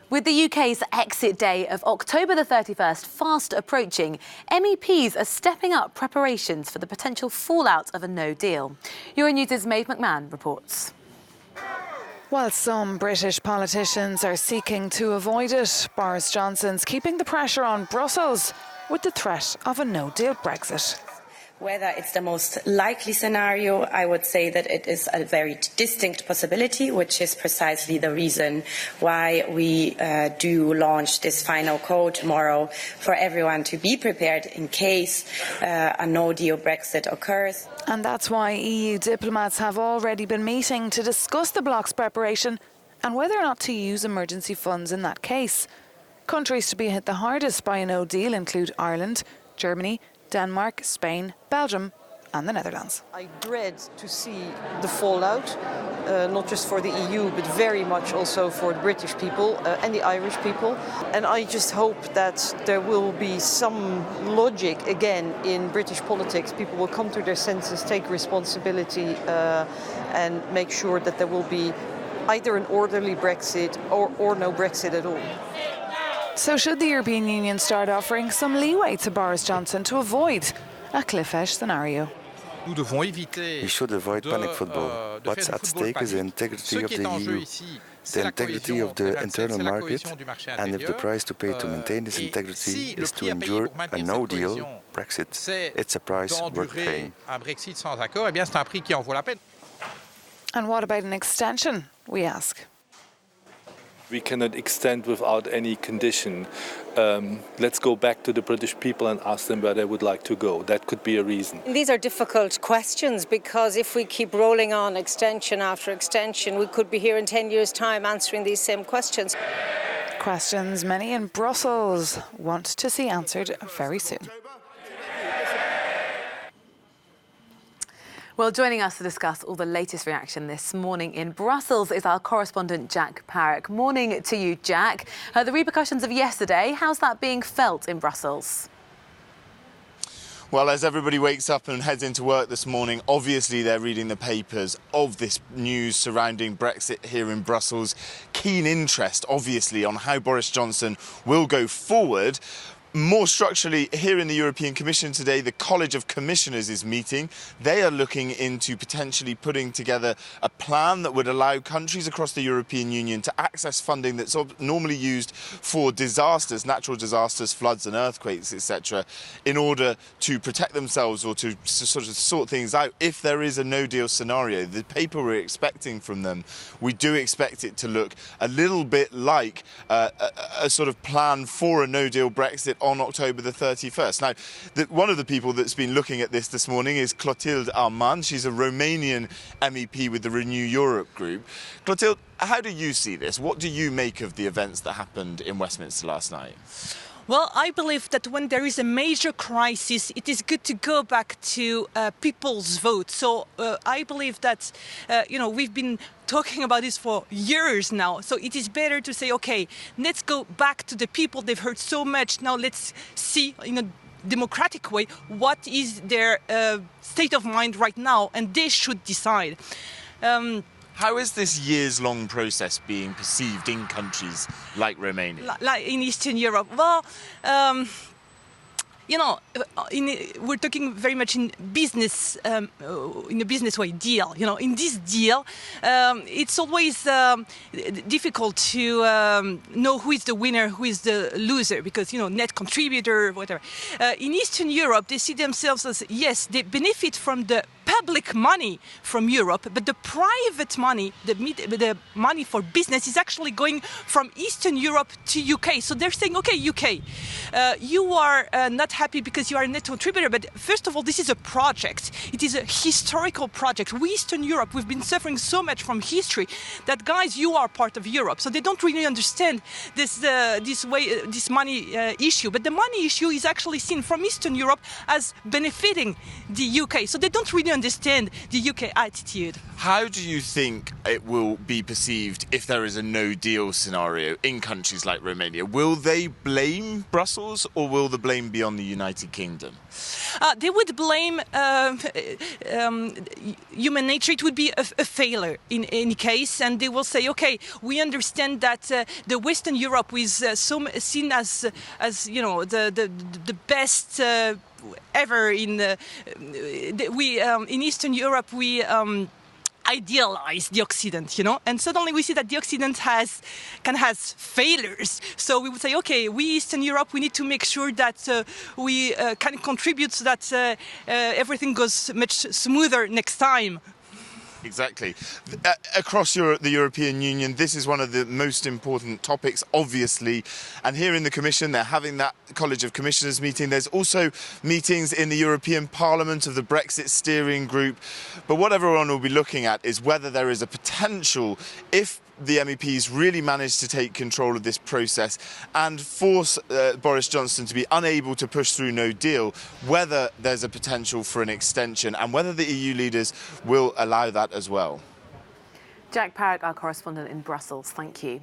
With the UK's exit day of October the 31st fast approaching, MEPs are stepping up preparations for the potential fallout of a no deal. Euronews' Maeve McMahon reports. While some British politicians are seeking to avoid it, Boris Johnson's keeping the pressure on Brussels with the threat of a no-deal Brexit. Whether it's the most likely scenario, I would say that it is a very distinct possibility, which is precisely the reason why we do launch this final call tomorrow for everyone to be prepared in case a no-deal Brexit occurs. And that's why EU diplomats have already been meeting to discuss the bloc's preparation and whether or not to use emergency funds in that case. Countries to be hit the hardest by a no-deal include Ireland, Germany, Denmark, Spain, Belgium and the Netherlands. I dread to see the fallout, not just for the EU, but very much also for the British people and the Irish people. And I just hope that there will be some logic again in British politics. People will come to their senses, take responsibility and make sure that there will be either an orderly Brexit or no Brexit at all. So should the European Union start offering some leeway to Boris Johnson to avoid a cliff edge scenario? We should avoid panic football. What's at stake is the integrity of the EU, the integrity of the internal market, and if the price to pay to maintain this integrity is to endure a no-deal Brexit, it's a price worth paying. And what about an extension, we ask? We cannot extend without any condition. Let's go back to the British people and ask them where they would like to go. That could be a reason. These are difficult questions because if we keep rolling on extension after extension, we could be here in 10 years' time answering these same questions. Questions many in Brussels want to see answered very soon. Well, joining us to discuss all the latest reaction this morning in Brussels is our correspondent Jack Parrock. Morning to you, Jack. The repercussions of yesterday, how's that being felt in Brussels? Well, as everybody wakes up and heads into work this morning, obviously they're reading the papers of this news surrounding Brexit here in Brussels. Keen interest, obviously, on how Boris Johnson will go forward. More structurally, here in the European Commission today, the College of Commissioners is meeting. They are looking into potentially putting together a plan that would allow countries across the European Union to access funding that's normally used for disasters, natural disasters, floods and earthquakes, etc., in order to protect themselves or to sort of sort things out if there is a no-deal scenario. The paper we're expecting from them, we do expect it to look a little bit like a sort of plan for a no-deal Brexit on October the 31st. Now, one of the people that's been looking at this morning is Clotilde Armand. She's a Romanian MEP with the Renew Europe group. Clotilde, how do you see this? What do you make of the events that happened in Westminster last night? Well, I believe that when there is a major crisis, it is good to go back to people's vote. So I believe that, we've been talking about this for years now. So it is better to say, OK, let's go back to the people. They've heard so much. Now let's see in a democratic way what is their state of mind right now. And they should decide. How is this years-long process being perceived in countries like Romania? Like in Eastern Europe? Well, we're talking very much in business, in a business way, deal. In this deal, it's always difficult to know who is the winner, who is the loser, because, net contributor, whatever. In Eastern Europe, they see themselves as, yes, they benefit from the public money from Europe, but the private money, the money for business is actually going from Eastern Europe to UK. So they're saying, okay, UK, you are not happy because you are a net contributor, but first of all, this is a project. It is a historical project. We, Eastern Europe, we've been suffering so much from history that, guys, you are part of Europe. So they don't really understand this money issue. But the money issue is actually seen from Eastern Europe as benefiting the UK. So they don't really understand the UK attitude. How do you think it will be perceived if there is a no-deal scenario in countries like Romania? Will they blame Brussels or will the blame be on the United Kingdom? They would blame human nature. It would be a failure in any case, and they will say, "Okay, we understand that the Western Europe is seen as the best ever. In Eastern Europe we." Idealize the Occident, and suddenly we see that the Occident has failures. So we would say, okay, we Eastern Europe, we need to make sure that we can contribute so that everything goes much smoother next time. Exactly. Across the European Union, this is one of the most important topics, obviously. And here in the Commission, they're having that College of Commissioners meeting. There's also meetings in the European Parliament of the Brexit steering group. But what everyone will be looking at is whether there is a potential, if the MEPs really manage to take control of this process and force Boris Johnson to be unable to push through no deal, whether there's a potential for an extension and whether the EU leaders will allow that as well. Jack Parrick, our correspondent in Brussels, thank you.